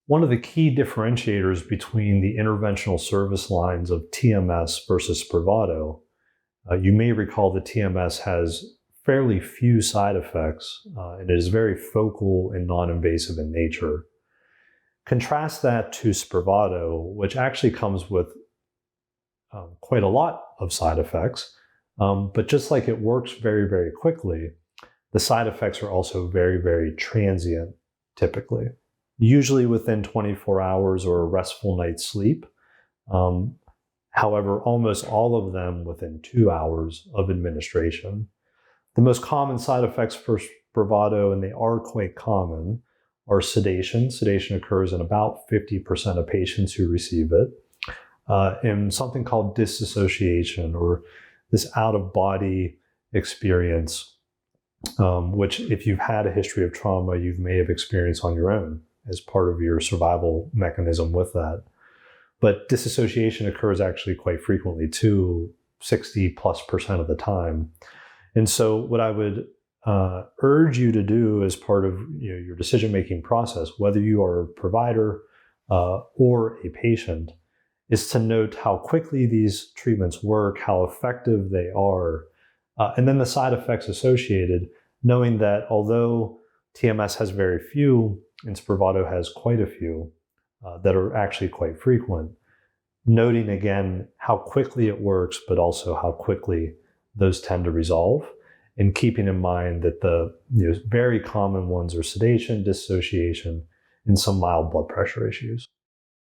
One of the key differentiators between the interventional service lines of TMS versus Spravato, you may recall that TMS has fairly few side effects, and it is very focal and non-invasive in nature. Contrast that to Spravato, which actually comes with quite a lot of side effects, but just like it works very, very quickly, the side effects are also very, very transient, typically. Usually within 24 hours or a restful night's sleep. However, almost all of them within 2 hours of administration. The most common side effects for Spravato, and they are quite common, are sedation. Sedation occurs in about 50% of patients who receive it. And something called disassociation, or this out-of-body experience, which if you've had a history of trauma, you may have experienced on your own as part of your survival mechanism with that. But disassociation occurs actually quite frequently too, 60+% of the time. And so what I would urge you to do as part of your decision-making process, whether you are a provider or a patient, is to note how quickly these treatments work, how effective they are, and then the side effects associated, knowing that although TMS has very few and Spravato has quite a few that are actually quite frequent, noting again how quickly it works, but also how quickly those tend to resolve, and keeping in mind that the very common ones are sedation, dissociation, and some mild blood pressure issues.